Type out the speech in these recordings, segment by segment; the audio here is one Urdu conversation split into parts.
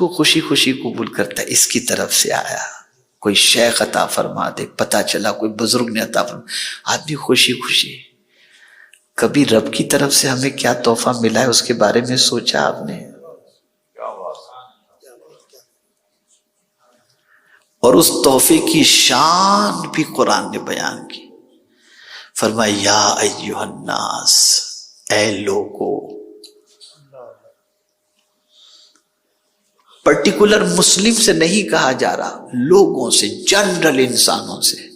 کو خوشی خوشی قبول کرتا ہے، اس کی طرف سے آیا، کوئی شیخ عطا فرما دے، پتہ چلا کوئی بزرگ نے عطا فرما، آدمی خوشی خوشی۔ کبھی رب کی طرف سے ہمیں کیا تحفہ ملا ہے اس کے بارے میں سوچا آپ نے؟ اور اس تحفے کی شان بھی قرآن نے بیان کی، فرمایا یا ایھا الناس، اے لوگو، پرٹیکولر مسلم سے نہیں کہا جا رہا، لوگوں سے، جنرل انسانوں سے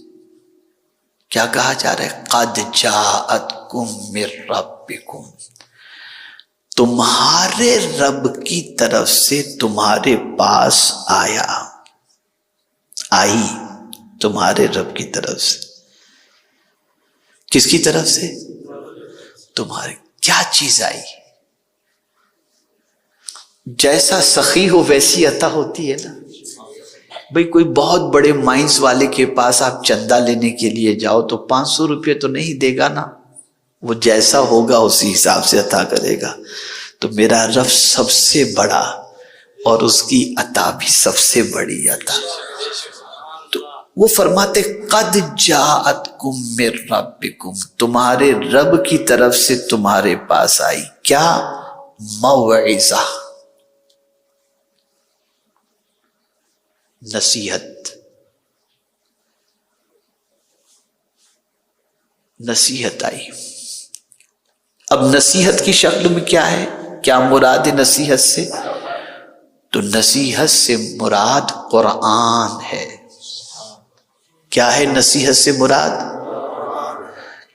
کیا کہا جا رہا ہے؟ قد جاءتکم من ربکم، تمہارے رب کی طرف سے تمہارے پاس آیا، آئی تمہارے رب کی طرف سے۔ کس کی طرف سے؟ تمہارے۔ کیا چیز آئی؟ جیسا سخی ہو ویسی عطا ہوتی ہے نا بھئی۔ کوئی بہت بڑے مائنس والے کے پاس آپ چندہ لینے کے لیے جاؤ تو 500 روپے تو نہیں دے گا نا، وہ جیسا ہوگا اسی حساب سے عطا کرے گا۔ تو میرا رب سب سے بڑا اور اس کی عطا بھی سب سے بڑی عطا۔ تو وہ فرماتے قد جاءتکم من ربکم، تمہارے رب کی طرف سے تمہارے پاس آئی کیا؟ موعظہ، نصیحت۔ نصیحت آئی۔ اب نصیحت کی شکل میں کیا ہے؟ کیا مراد نصیحت سے؟ تو نصیحت سے مراد قرآن ہے۔ کیا ہے نصیحت سے مراد؟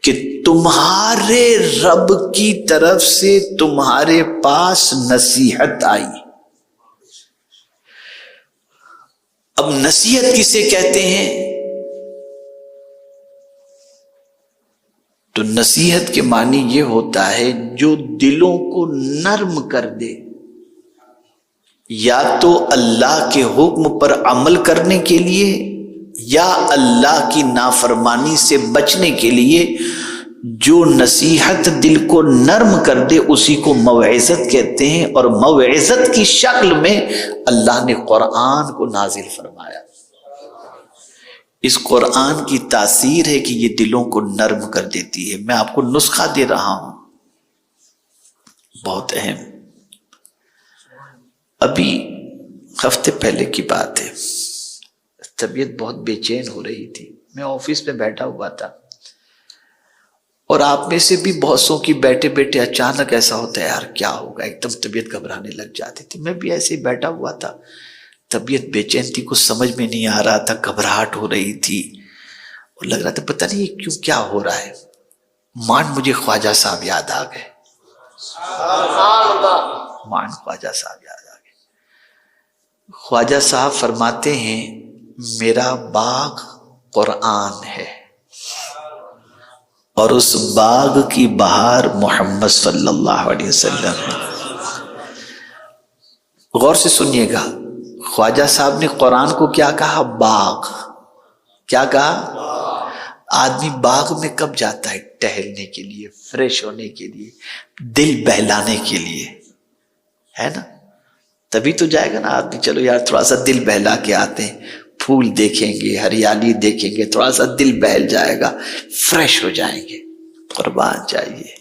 کہ تمہارے رب کی طرف سے تمہارے پاس نصیحت آئی۔ اب نصیحت کسے کہتے ہیں؟ تو نصیحت کے معنی یہ ہوتا ہے جو دلوں کو نرم کر دے، یا تو اللہ کے حکم پر عمل کرنے کے لیے یا اللہ کی نافرمانی سے بچنے کے لیے۔ جو نصیحت دل کو نرم کر دے اسی کو موعظت کہتے ہیں، اور موعظت کی شکل میں اللہ نے قرآن کو نازل فرمایا۔ اس قرآن کی تاثیر ہے کہ یہ دلوں کو نرم کر دیتی ہے۔ میں آپ کو نسخہ دے رہا ہوں بہت اہم۔ ابھی ہفتے پہلے کی بات ہے، طبیعت بہت بے چین ہو رہی تھی، میں آفس میں بیٹھا ہوا تھا، اور آپ میں سے بھی بہت سو کی بیٹھے بیٹھے اچانک ایسا ہوتا ہے یار کیا ہوگا، ایک دم طبیعت گھبرانے لگ جاتی تھی۔ میں بھی ایسے ہی بیٹھا ہوا تھا، طبیعت بے چین تھی، کچھ سمجھ میں نہیں آ رہا تھا، گھبراہٹ ہو رہی تھی، اور لگ رہا تھا پتہ نہیں یہ کیوں کیا ہو رہا ہے۔ مجھے خواجہ صاحب یاد آ گئے، خواجہ صاحب یاد آ گئے۔ خواجہ صاحب فرماتے ہیں میرا باغ قرآن ہے، اور اس باغ کی بہار محمد صلی اللہ علیہ وسلم ہے۔ غور سے سنیے گا، خواجہ صاحب نے قرآن کو کیا کہا؟ باغ۔ کیا کہا؟ آدمی باغ میں کب جاتا ہے؟ ٹہلنے کے لیے، فریش ہونے کے لیے، دل بہلانے کے لیے، ہے نا؟ تبھی تو جائے گا نا آدمی، چلو یار تھوڑا سا دل بہلا کے آتے ہیں، پھول دیکھیں گے، ہریالی دیکھیں گے، تھوڑا سا دل بہل جائے گا، فریش ہو جائیں گے۔ قربان چاہیے۔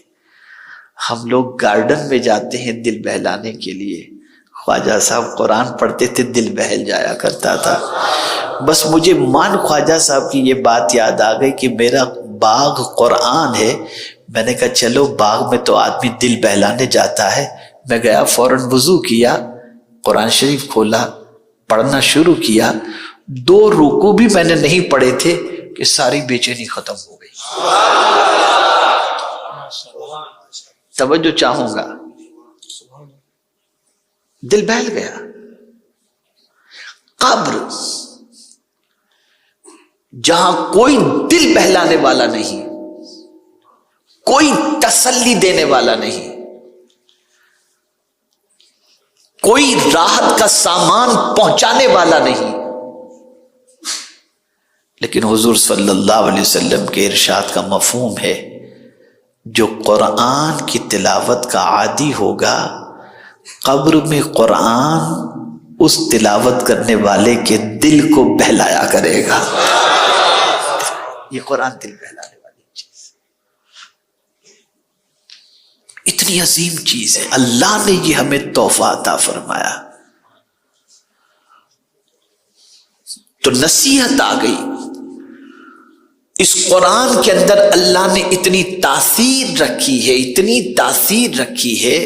ہم لوگ گارڈن میں جاتے ہیں دل بہلانے کے لیے، خواجہ صاحب قرآن پڑھتے تھے، دل بہل جایا کرتا تھا۔ بس مجھے خواجہ صاحب کی یہ بات یاد آ گئی کہ میرا باغ قرآن ہے۔ میں نے کہا چلو باغ میں تو آدمی دل بہلانے جاتا ہے۔ میں گیا، فوراً وضو کیا، قرآن شریف کھولا، پڑھنا شروع کیا۔ 2 رکوع بھی میں نے نہیں پڑھے تھے کہ ساری بے چینی ختم ہو گئی۔ توجہ چاہوں گا، دل بہل گیا۔ قبر جہاں کوئی دل بہلانے والا نہیں، کوئی تسلی دینے والا نہیں، کوئی راحت کا سامان پہنچانے والا نہیں، لیکن حضور صلی اللہ علیہ وسلم کے ارشاد کا مفہوم ہے جو قرآن کی تلاوت کا عادی ہوگا، قبر میں قرآن اس تلاوت کرنے والے کے دل کو بہلایا کرے گا. یہ قرآن دل بہلانے والی چیز، اتنی عظیم چیز ہے. اللہ نے یہ ہمیں تحفہ عطا فرمایا. تو نصیحت آ گئی. اس قرآن کے اندر اللہ نے اتنی تاثیر رکھی ہے، اتنی تاثیر رکھی ہے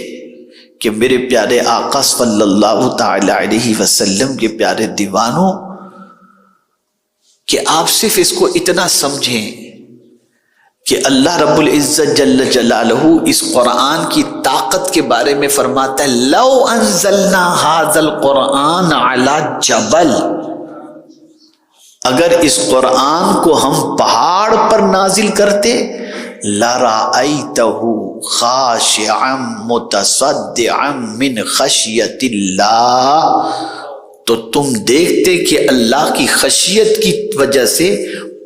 کہ میرے پیارے آقا صلی اللہ تعالی علیہ وسلم کے پیارے دیوانوں، کہ آپ صرف اس کو اتنا سمجھیں کہ اللہ رب العزت جل جلالہ اس قرآن کی طاقت کے بارے میں فرماتا ہے لو انزلنا ھذا القرآن علی جبل، اگر اس قرآن کو ہم پہاڑ پر نازل کرتے لَرَأَيْتَهُ خَاشِعًا مُتَصَدِّعًا مِّنْ خَشْيَةِ اللَّهِ، تو تم دیکھتے کہ اللہ کی خشیت کی وجہ سے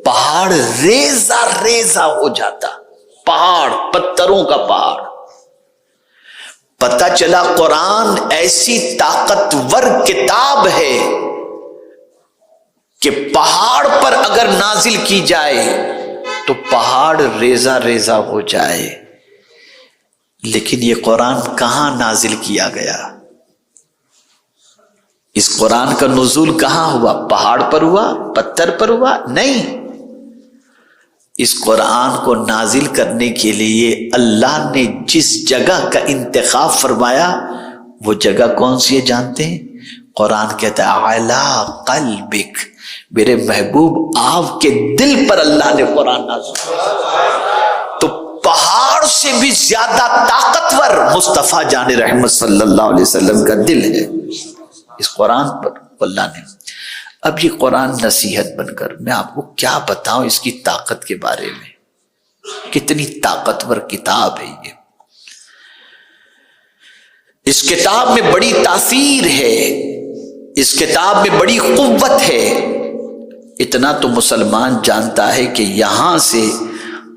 پہاڑ ریزہ ریزہ ہو جاتا. پہاڑ، پتھروں کا پہاڑ. پتہ چلا قرآن ایسی طاقتور کتاب ہے کہ پہاڑ پر اگر نازل کی جائے تو پہاڑ ریزہ ریزہ ہو جائے. لیکن یہ قرآن کہاں نازل کیا گیا؟ اس قرآن کا نزول کہاں ہوا؟ پہاڑ پر ہوا؟ پتھر پر ہوا؟ نہیں. اس قرآن کو نازل کرنے کے لیے اللہ نے جس جگہ کا انتخاب فرمایا وہ جگہ کون سی ہے جانتے ہیں؟ قرآن کہتا ہے علی قلبک، میرے محبوب آپ کے دل پر اللہ نے قرآن نازل کیا. تو پہاڑ سے بھی زیادہ طاقتور مصطفیٰ جان رحمت صلی اللہ علیہ وسلم کا دل ہے اس قرآن پر اللہ نے. اب یہ قرآن نصیحت بن کر میں آپ کو کیا بتاؤں اس کی طاقت کے بارے میں، کتنی طاقتور کتاب ہے یہ. اس کتاب میں بڑی تاثیر ہے، اس کتاب میں بڑی قوت ہے. اتنا تو مسلمان جانتا ہے کہ یہاں سے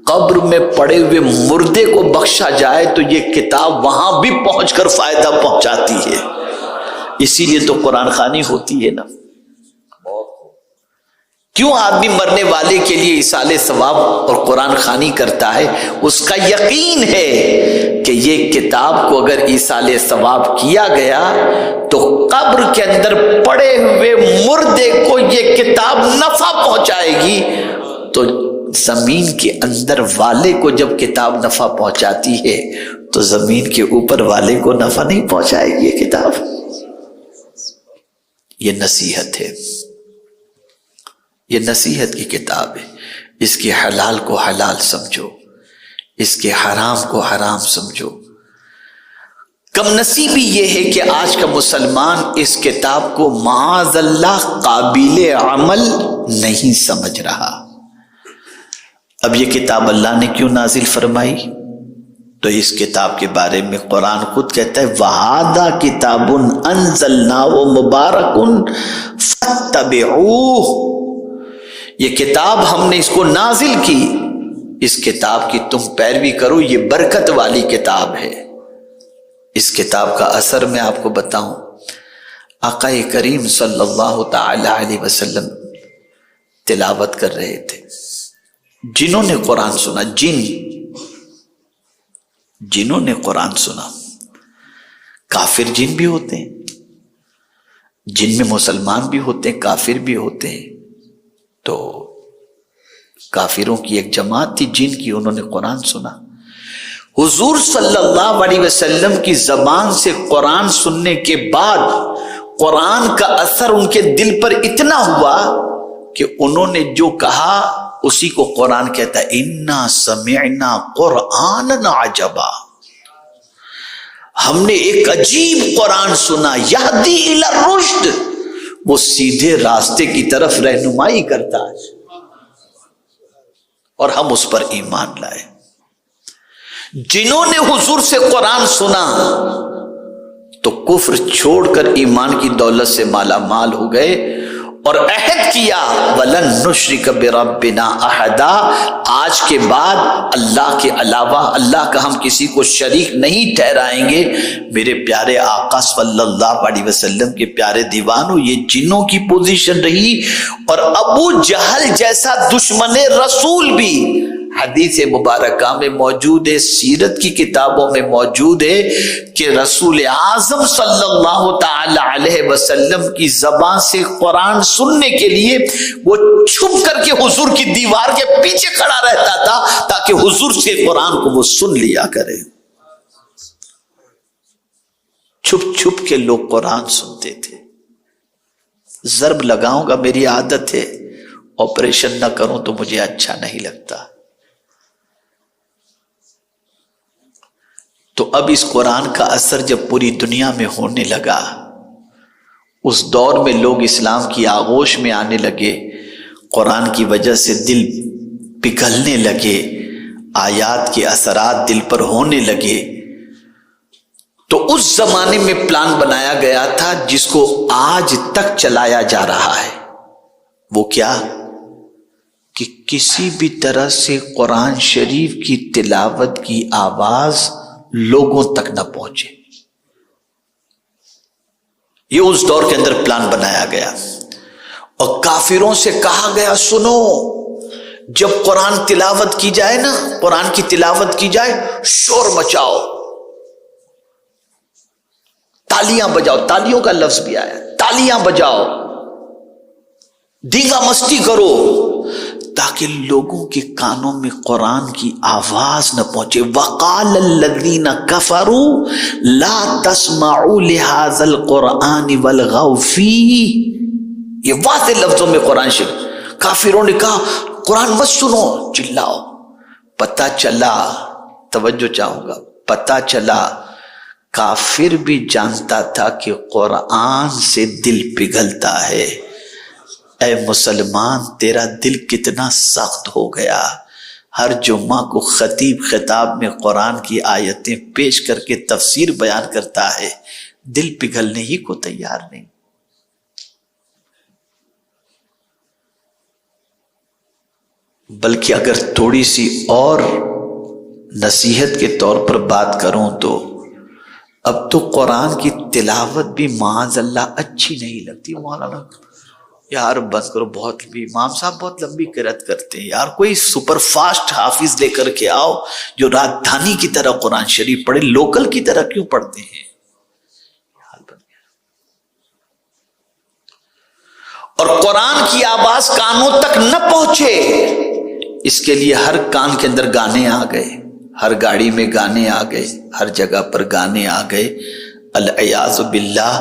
قبر میں پڑے ہوئے مردے کو بخشا جائے تو یہ کتاب وہاں بھی پہنچ کر فائدہ پہنچاتی ہے. اسی لیے تو قرآن خوانی ہوتی ہے نا. کیوں آدمی مرنے والے کے لیے ایصال ثواب اور قرآن خوانی کرتا ہے؟ اس کا یقین ہے کہ یہ کتاب کو اگر ایصال ثواب کیا گیا تو قبر کے اندر پڑے ہوئے مردے کو یہ کتاب نفع پہنچائے گی. تو زمین کے اندر والے کو جب کتاب نفع پہنچاتی ہے تو زمین کے اوپر والے کو نفع نہیں پہنچائے گی یہ کتاب. یہ نصیحت ہے، یہ نصیحت کی کتاب ہے. اس کے حلال کو حلال سمجھو، اس کے حرام کو حرام سمجھو. کم نصیبی یہ ہے کہ آج کا مسلمان اس کتاب کو معاذ اللہ قابل عمل نہیں سمجھ رہا. اب یہ کتاب اللہ نے کیوں نازل فرمائی؟ تو اس کتاب کے بارے میں قرآن خود کہتا ہے وَهَذَا كِتَابٌ أَنزَلْنَاهُ مُبَارَكٌ فَاتَّبِعُوهُ، یہ کتاب ہم نے اس کو نازل کی، اس کتاب کی تم پیروی کرو، یہ برکت والی کتاب ہے. اس کتاب کا اثر میں آپ کو بتاؤں. آقا کریم صلی اللہ تعالی علیہ وسلم تلاوت کر رہے تھے. جنہوں نے قرآن سنا، جنہوں نے قرآن سنا، کافر جن بھی ہوتے ہیں، جن میں مسلمان بھی ہوتے ہیں، کافر بھی ہوتے ہیں. تو کافروں کی ایک جماعت تھی جن کی، انہوں نے قرآن سنا. حضور صلی اللہ علیہ وسلم کی زبان سے قرآن سننے کے بعد قرآن کا اثر ان کے دل پر اتنا ہوا کہ انہوں نے جو کہا اسی کو قرآن کہتا ہے اِنَّا سَمِعْنَا قُرْآنًا عَجَبًا، ہم نے ایک عجیب قرآن سنا، یہدی الی الرشد، وہ سیدھے راستے کی طرف رہنمائی کرتا ہے، اور ہم اس پر ایمان لائے. جنہوں نے حضور سے قرآن سنا تو کفر چھوڑ کر ایمان کی دولت سے مالا مال ہو گئے اور عہد کیا وَلَن نُشْرِكَ بِرَبِّنَا أَحَدًا، آج کے بعد اللہ کے علاوہ اللہ کا ہم کسی کو شریک نہیں ٹھہرائیں گے۔ میرے پیارے آقا صلی اللہ علیہ وسلم کے پیارے دیوانوں، یہ جنوں کی پوزیشن رہی، اور ابو جہل جیسا دشمن رسول بھی حدیث مبارکہ میں موجود ہے، سیرت کی کتابوں میں موجود ہے کہ رسول اعظم صلی اللہ تعالی علیہ وسلم کی زبان سے قرآن سننے کے لیے وہ چھپ کر کے حضور کی دیوار کے پیچھے کھڑا رہتا تھا تاکہ حضور سے قرآن کو وہ سن لیا کرے۔ چھپ چھپ کے لوگ قرآن سنتے تھے۔ ضرب لگاؤں گا، میری عادت ہے، آپریشن نہ کروں تو مجھے اچھا نہیں لگتا۔ تو اب اس قرآن کا اثر جب پوری دنیا میں ہونے لگا، اس دور میں لوگ اسلام کی آغوش میں آنے لگے، قرآن کی وجہ سے دل پگھلنے لگے، آیات کے اثرات دل پر ہونے لگے۔ تو اس زمانے میں پلان بنایا گیا تھا جس کو آج تک چلایا جا رہا ہے۔ وہ کیا؟ کہ کسی بھی طرح سے قرآن شریف کی تلاوت کی آواز لوگوں تک نہ پہنچے۔ یہ اس دور کے اندر پلان بنایا گیا، اور کافروں سے کہا گیا سنو، جب قرآن تلاوت کی جائے نا، قرآن کی تلاوت کی جائے، شور مچاؤ، تالیاں بجاؤ، تالیوں کا لفظ بھی آیا، تالیاں بجاؤ، ڈینگا مستی کرو، تاکہ لوگوں کے کانوں میں قرآن کی آواز نہ پہنچے۔ وَقَالَ الَّذِينَ كَفَرُوا لَا تَسْمَعُوا لِهَذَا الْقُرْآنِ وَالْغَوْا فِيهِ، یہ واضح لفظوں میں قرآن شریف، کافروں نے کہا قرآن مت سنو، چلاؤ۔ پتہ چلا، توجہ چاہوں گا، پتہ چلا کافر بھی جانتا تھا کہ قرآن سے دل پگھلتا ہے۔ اے مسلمان، تیرا دل کتنا سخت ہو گیا، ہر جمعہ کو خطیب خطاب میں قرآن کی آیتیں پیش کر کے تفسیر بیان کرتا ہے، دل پگھلنے ہی کو تیار نہیں۔ بلکہ اگر تھوڑی سی اور نصیحت کے طور پر بات کروں تو اب تو قرآن کی تلاوت بھی معاذ اللہ اچھی نہیں لگتی۔ مولانا یار بس کرو، بہت لمبی، امام صاحب بہت لمبی قرأت کرتے ہیں، یار کوئی سپر فاسٹ حافظ لے کر کے آؤ جو راجدھانی کی طرح قرآن شریف پڑھے، لوکل کی طرح کیوں پڑھتے ہیں؟ اور قرآن کی آواز کانوں تک نہ پہنچے، اس کے لیے ہر کان کے اندر گانے آ گئے، ہر گاڑی میں گانے آ گئے، ہر جگہ پر گانے آ گئے۔ العیاذ باللہ،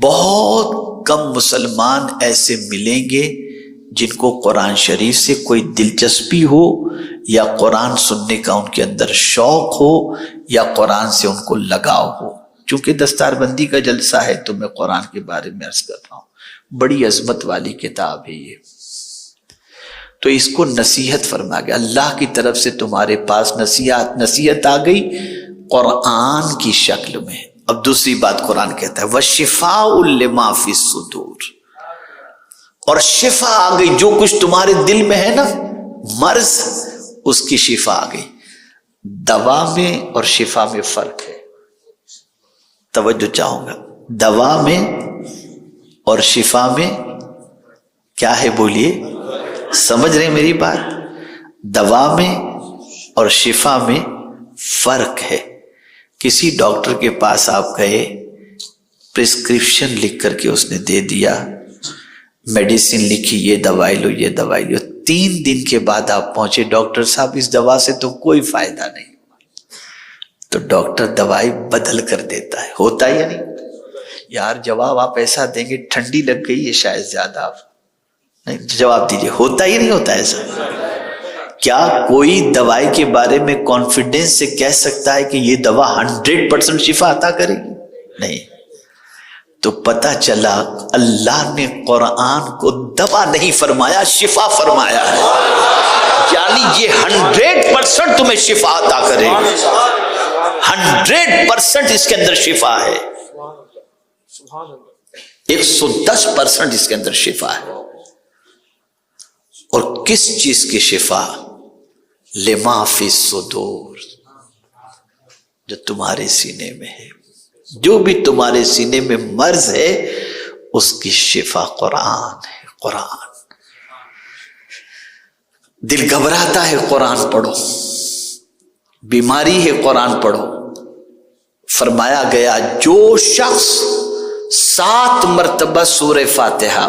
بہت کم مسلمان ایسے ملیں گے جن کو قرآن شریف سے کوئی دلچسپی ہو، یا قرآن سننے کا ان کے اندر شوق ہو، یا قرآن سے ان کو لگاؤ ہو۔ چونکہ دستار بندی کا جلسہ ہے تو میں قرآن کے بارے میں عرض کر رہا ہوں، بڑی عظمت والی کتاب ہے یہ۔ تو اس کو نصیحت فرما گیا، اللہ کی طرف سے تمہارے پاس نصیحت آ گئی قرآن کی شکل میں۔ اب دوسری بات قرآن کہتا ہے وَشِفَاءٌ لِمَا فِي الصُّدُورِ، اور شفا آ گئی، جو کچھ تمہارے دل میں ہے نا مرض، اس کی شفا آ گئی۔ دوا میں اور شفا میں فرق ہے، توجہ چاہوں گا، دوا میں اور شفا میں کیا ہے بولیے، سمجھ رہے ہیں میری بات؟ دوا میں اور شفا میں فرق ہے۔ کسی ڈاکٹر کے پاس آپ گئے، پرسکرپشن لکھ کر کے اس نے دے دیا، میڈیسن لکھی، یہ دوائی لو، یہ دوائی لو، 3 دن کے بعد آپ پہنچے، ڈاکٹر صاحب اس دوا سے تو کوئی فائدہ نہیں، تو ڈاکٹر دوائی بدل کر دیتا ہے، ہوتا ہے یا نہیں؟ یار جواب آپ ایسا دیں گے ٹھنڈی لگ گئی ہے شاید زیادہ، آپ نہیں جواب دیجئے، ہوتا ہی نہیں ہوتا ایسا؟ کیا کوئی دوائی کے بارے میں کانفیڈنس سے کہہ سکتا ہے کہ یہ دوا 100% شفا عطا کرے گی؟ نہیں۔ تو پتہ چلا اللہ نے قرآن کو دوا نہیں فرمایا، شفا فرمایا ہے، یعنی یہ 100% تمہیں شفا عطا کرے گی، 100% اس کے اندر شفا ہے۔ 110% اس کے اندر شفا ہے. اور کس چیز کی شفا؟ لما فی الصدور، جو تمہارے سینے میں ہے، جو بھی تمہارے سینے میں مرض ہے اس کی شفا قرآن ہے. قرآن، دل گھبراتا ہے قرآن پڑھو، بیماری ہے قرآن پڑھو. فرمایا گیا جو شخص 7 مرتبہ سورہ فاتحہ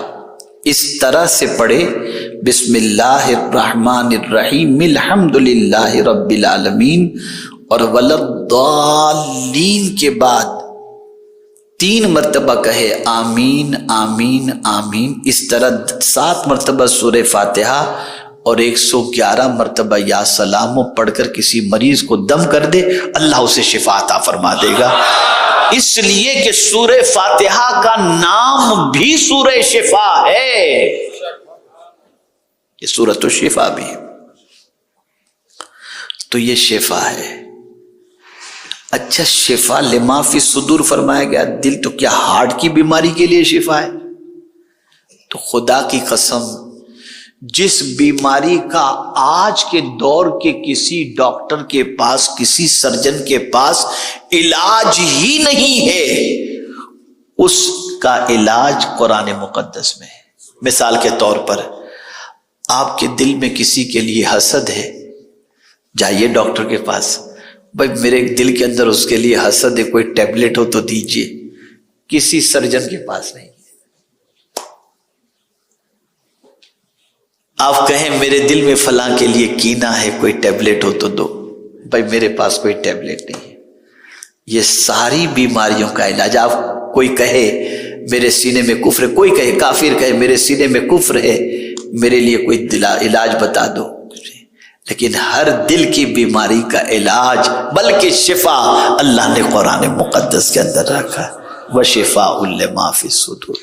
اس طرح سے پڑھے، بسم اللہ الرحمن الرحیم الحمد للہ رب العالمین اور ولضالین کے بعد 3 مرتبہ کہے آمین آمین آمین، اس طرح 7 مرتبہ سورہ فاتحہ اور 111 مرتبہ یا سلامو پڑھ کر کسی مریض کو دم کر دے، اللہ اسے شفا عطا فرما دے گا. اس لیے کہ سورہ فاتحہ کا نام بھی سورہ شفا ہے، یہ سورۃ الشفا بھی ہے. تو یہ شفا ہے. اچھا، شفا لما فی الصدور فرمایا گیا، دل تو کیا ہارٹ کی بیماری کے لیے شفا ہے؟ تو خدا کی قسم، جس بیماری کا آج کے دور کے کسی ڈاکٹر کے پاس، کسی سرجن کے پاس علاج ہی نہیں ہے، اس کا علاج قرآن مقدس میں ہے. مثال کے طور پر آپ کے دل میں کسی کے لیے حسد ہے، جائیے ڈاکٹر کے پاس، بھائی میرے دل کے اندر اس کے لیے حسد ہے، کوئی ٹیبلٹ ہو تو دیجئے. کسی سرجن کے پاس نہیں. آپ کہیں میرے دل میں فلاں کے لیے کینہ ہے، کوئی ٹیبلٹ ہو تو دو، بھائی میرے پاس کوئی ٹیبلٹ نہیں ہے. یہ ساری بیماریوں کا علاج. آپ کوئی کہے میرے سینے میں کفر ہے، کوئی کہے کافر کہے میرے سینے میں کفر ہے، میرے لیے کوئی علاج بتا دو، لیکن ہر دل کی بیماری کا علاج بلکہ شفا اللہ نے قرآن مقدس کے اندر رکھا ہے. وَشِفَاءٌ لِمَا فِي الصُّدُورِ.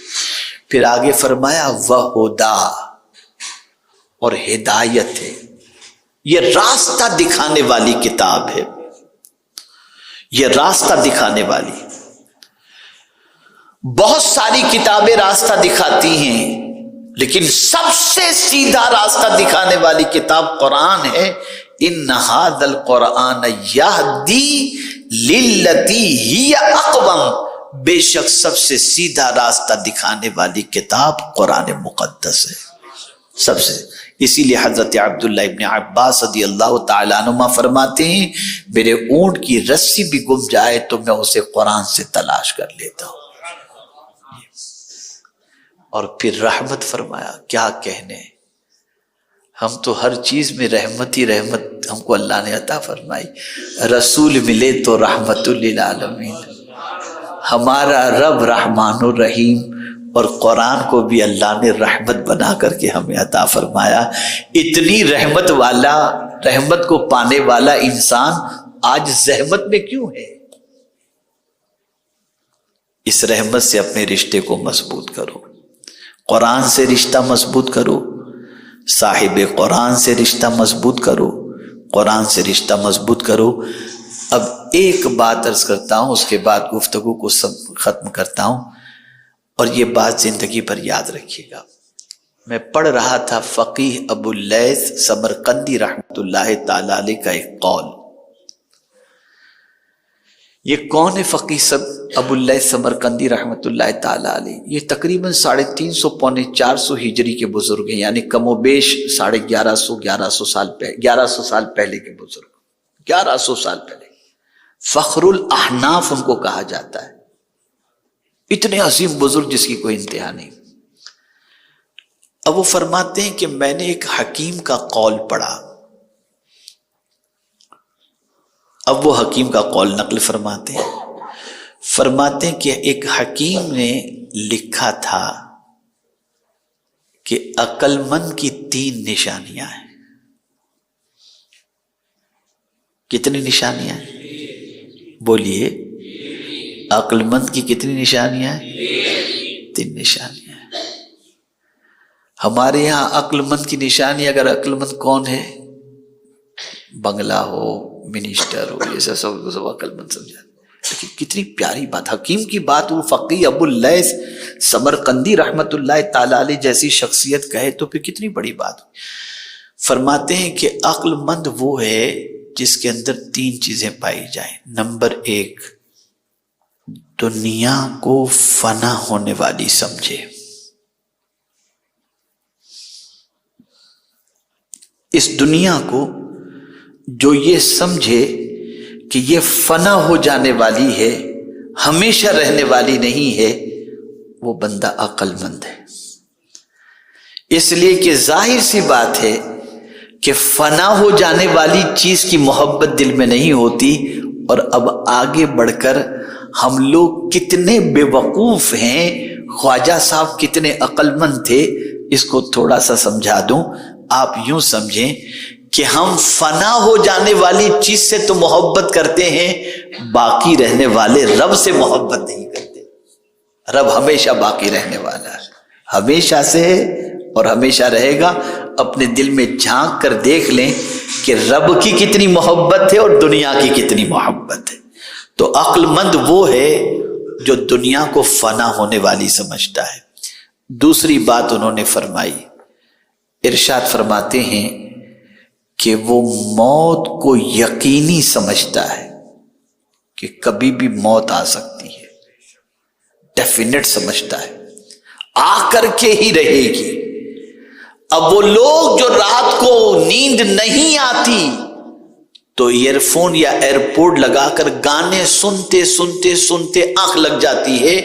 پھر آگے فرمایا وَہُدًى، اور ہدایت ہے. یہ راستہ دکھانے والی کتاب ہے، یہ راستہ دکھانے والی. بہت ساری کتابیں راستہ دکھاتی ہیں، لیکن سب سے سیدھا راستہ دکھانے والی کتاب قرآن ہے. ان ھذا القرآن یہدی للتی ہی اقوم، بے شک سب سے سیدھا راستہ دکھانے والی کتاب قرآن مقدس ہے. سب سے. اسی لیے حضرت عبداللہ ابن عباس رضی اللہ تعالیٰ عنہما فرماتے ہیں میرے اونٹ کی رسی بھی گم جائے تو میں اسے قرآن سے تلاش کر لیتا ہوں. اور پھر رحمت فرمایا. کیا کہنے، ہم تو ہر چیز میں رحمت ہی رحمت ہم کو اللہ نے عطا فرمائی. رسول ملے تو رحمت للعالمین. ہمارا رب رحمان الرحیم، اور قرآن کو بھی اللہ نے رحمت بنا کر کے ہمیں عطا فرمایا. اتنی رحمت والا، رحمت کو پانے والا انسان آج زحمت میں کیوں ہے؟ اس رحمت سے اپنے رشتے کو مضبوط کرو، قرآن سے رشتہ مضبوط کرو، صاحب قرآن سے رشتہ مضبوط کرو، قرآن سے رشتہ مضبوط کرو. اب ایک بات عرض کرتا ہوں، اس کے بعد گفتگو کو ختم کرتا ہوں، اور یہ بات زندگی پر یاد رکھیے گا. میں پڑھ رہا تھا فقیہ ابو اللیث سمرقندی رحمۃ اللہ تعالی علیہ کا ایک قول. یہ کون ہے فقیہ ابو اللیث سمرقندی رحمۃ اللہ تعالی علیہ؟ یہ تقریباً 350 پونے 400 ہجری کے بزرگ ہیں، یعنی کم و بیش 1150 سال پہلے کے بزرگ، 1100 سال پہلے. فخر الاحناف ان کو کہا جاتا ہے. اتنے عظیم بزرگ جس کی کوئی انتہا نہیں. اب وہ فرماتے ہیں کہ میں نے ایک حکیم کا قول پڑھا. اب وہ حکیم کا قول نقل فرماتے ہیں کہ ایک حکیم نے لکھا تھا کہ عقل مند کی 3 نشانیاں ہیں. کتنی نشانیاں ہیں؟ بولیے. عقل مند کی کتنی نشانیاں ہیں؟ 3 نشانیاں ہیں. ہمارے یہاں عقل مند کی نشانی، اگر عقل مند کون ہے، بنگلہ ہو، منسٹر ہو، یہ سب عقل مند سمجھا. کتنی پیاری بات، حکیم کی بات وہ فقی ابو اللیث سمرقندی رحمت اللہ تعالی علیہ جیسی شخصیت کہے تو پھر کتنی بڑی بات۔ فرماتے ہیں کہ عقل مند وہ ہے جس کے اندر 3 چیزیں پائی جائیں۔ نمبر 1، دنیا کو فنا ہونے والی سمجھے، اس دنیا کو جو یہ سمجھے کہ یہ فنا ہو جانے والی ہے، ہمیشہ رہنے والی نہیں ہے، وہ بندہ عقل مند ہے۔ اس لیے کہ ظاہر سی بات ہے کہ فنا ہو جانے والی چیز کی محبت دل میں نہیں ہوتی۔ اور اب آگے بڑھ کر ہم لوگ کتنے بے وقوف ہیں، خواجہ صاحب کتنے عقل مند تھے، اس کو تھوڑا سا سمجھا دوں۔ آپ یوں سمجھیں کہ ہم فنا ہو جانے والی چیز سے تو محبت کرتے ہیں، باقی رہنے والے رب سے محبت نہیں کرتے۔ رب ہمیشہ باقی رہنے والا ہے، ہمیشہ سے ہے اور ہمیشہ رہے گا۔ اپنے دل میں جھانک کر دیکھ لیں کہ رب کی کتنی محبت ہے اور دنیا کی کتنی محبت ہے۔ تو عقل مند وہ ہے جو دنیا کو فنا ہونے والی سمجھتا ہے۔ دوسری بات انہوں نے فرمائی، ارشاد فرماتے ہیں کہ وہ موت کو یقینی سمجھتا ہے کہ کبھی بھی موت آ سکتی ہے، ڈیفینیٹ سمجھتا ہے، آ کر کے ہی رہے گی۔ اب وہ لوگ جو رات کو نیند نہیں آتی تو ایئر فون یا ایئرپورٹ لگا کر گانے سنتے سنتے سنتے آنکھ لگ جاتی ہے۔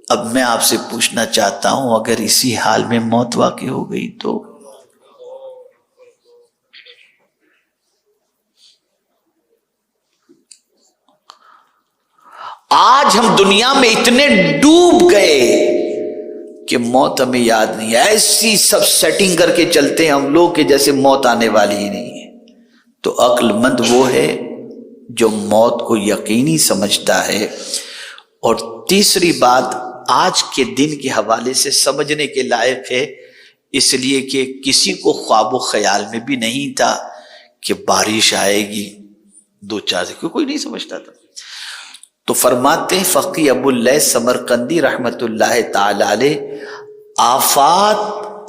اب میں آپ سے پوچھنا چاہتا ہوں، اگر اسی حال میں موت واقع ہو گئی تو؟ آج ہم دنیا میں اتنے ڈوب گئے کہ موت ہمیں یاد نہیں ہے، ایسی سب سیٹنگ کر کے چلتے ہیں ہم لوگ کہ جیسے موت آنے والی ہی نہیں ہے۔ تو عقل مند وہ ہے جو موت کو یقینی سمجھتا ہے۔ اور تیسری بات آج کے دن کے حوالے سے سمجھنے کے لائق ہے، اس لیے کہ کسی کو خواب و خیال میں بھی نہیں تھا کہ بارش آئے گی 2-4 دن، کوئی نہیں سمجھتا تھا۔ تو فرماتے ہیں فقی ابو اللیث سمرقندی رحمت اللہ تعالی علیہ، آفات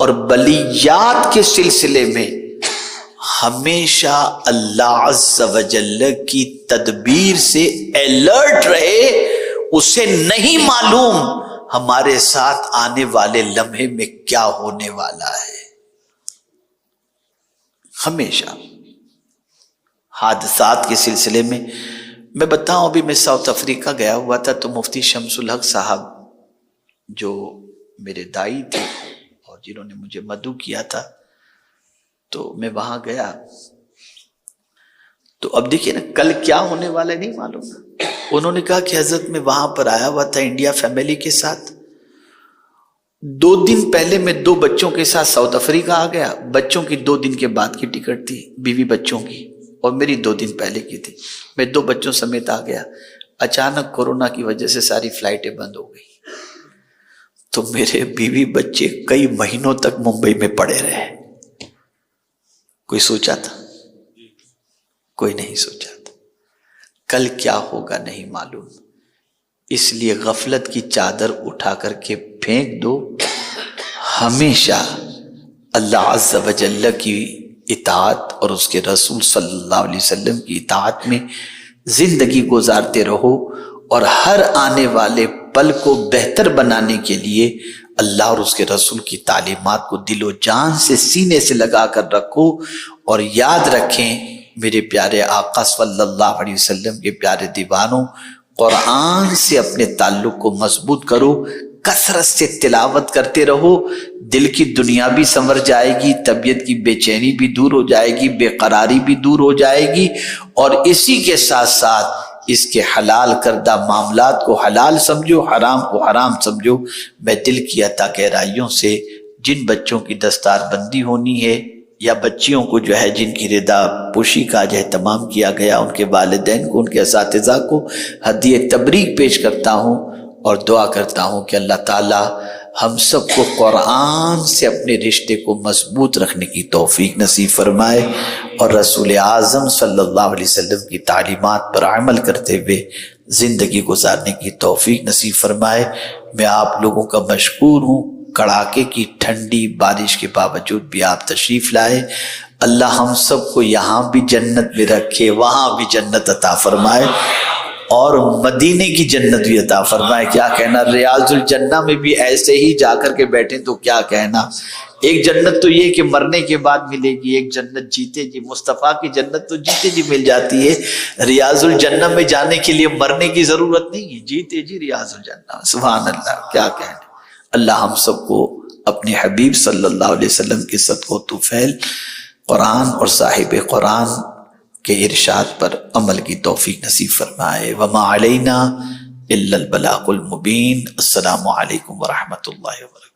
اور بلیات کے سلسلے میں ہمیشہ اللہ عز و جل کی تدبیر سے الرٹ رہے۔ اسے نہیں معلوم ہمارے ساتھ آنے والے لمحے میں کیا ہونے والا ہے۔ ہمیشہ حادثات کے سلسلے میں میں بتاؤں، ابھی میں ساؤتھ افریقہ گیا ہوا تھا تو مفتی شمس الحق صاحب جو میرے دائی تھے اور جنہوں نے مجھے مدعو کیا تھا، تو میں وہاں گیا تو اب دیکھیے نا کل کیا ہونے والا ہے نہیں معلوم۔ انہوں نے کہا کہ حضرت میں وہاں پر آیا ہوا تھا انڈیا فیملی کے ساتھ، 2 دن پہلے میں 2 بچوں کے ساتھ ساؤتھ افریقہ آ گیا۔ بچوں کی 2 دن کے بعد کی ٹکٹ تھی، بیوی بچوں کی، اور میری 2 دن پہلے کی تھی۔ میں 2 بچوں سمیت آ گیا۔ اچانک کورونا کی وجہ سے ساری فلائٹیں بند ہو گئی، تو میرے بیوی بچے کئی مہینوں تک ممبئی میں پڑے رہے۔ کوئی سوچا تھا؟ کوئی نہیں سوچا تھا۔ کل کیا ہوگا نہیں معلوم، اس لیے غفلت کی چادر اٹھا کر کے پھینک دو۔ ہمیشہ اللہ عز و جل کی اطاعت اور اس کے رسول صلی اللہ علیہ وسلم کی اطاعت میں زندگی گزارتے رہو، اور ہر آنے والے پل کو بہتر بنانے کے لیے اللہ اور اس کے رسول کی تعلیمات کو دل و جان سے سینے سے لگا کر رکھو۔ اور یاد رکھیں میرے پیارے آقا صلی اللہ علیہ وسلم کے پیارے دیوانوں، قرآن سے اپنے تعلق کو مضبوط کرو، کثرت سے تلاوت کرتے رہو، دل کی دنیا بھی سنور جائے گی، طبیعت کی بے چینی بھی دور ہو جائے گی، بے قراری بھی دور ہو جائے گی، اور اسی کے ساتھ ساتھ اس کے حلال کردہ معاملات کو حلال سمجھو، حرام کو حرام سمجھو۔ میں دل کی عطا گہرائیوں سے جن بچوں کی دستار بندی ہونی ہے یا بچیوں کو جو ہے جن کی رضا پوشی کا جو اہتمام کیا گیا، ان کے والدین کو، ان کے اساتذہ کو ہدیہ تبریک پیش کرتا ہوں اور دعا کرتا ہوں کہ اللہ تعالی ہم سب کو قرآن سے اپنے رشتے کو مضبوط رکھنے کی توفیق نصیب فرمائے، اور رسول اعظم صلی اللہ علیہ وسلم کی تعلیمات پر عمل کرتے ہوئے زندگی گزارنے کی توفیق نصیب فرمائے۔ میں آپ لوگوں کا مشکور ہوں، کڑاکے کی ٹھنڈی بارش کے باوجود بھی آپ تشریف لائے۔ اللہ ہم سب کو یہاں بھی جنت میں رکھے، وہاں بھی جنت عطا فرمائے، اور مدینے کی جنت بھی عطا فرمائے۔ کیا کہنا، ریاض الجنہ میں بھی ایسے ہی جا کر کے بیٹھیں تو کیا کہنا۔ ایک جنت تو یہ کہ مرنے کے بعد ملے گی، ایک جنت جیتے جی، مصطفیٰ کی جنت تو جیتے جی مل جاتی ہے۔ ریاض الجنہ میں جانے کے لیے مرنے کی ضرورت نہیں ہے، جیتے جی ریاض الجنہ۔ سبحان اللہ، کیا کہنا۔ اللہ ہم سب کو اپنے حبیب صلی اللہ علیہ وسلم کے صدقہ و طفیل قرآن اور صاحب قرآن کے ارشاد پر عمل کی توفیق نصیب فرمائے۔ وما علینا الا البلاغ المبین۔ السلام علیکم ورحمۃ اللہ وبرکاتہ۔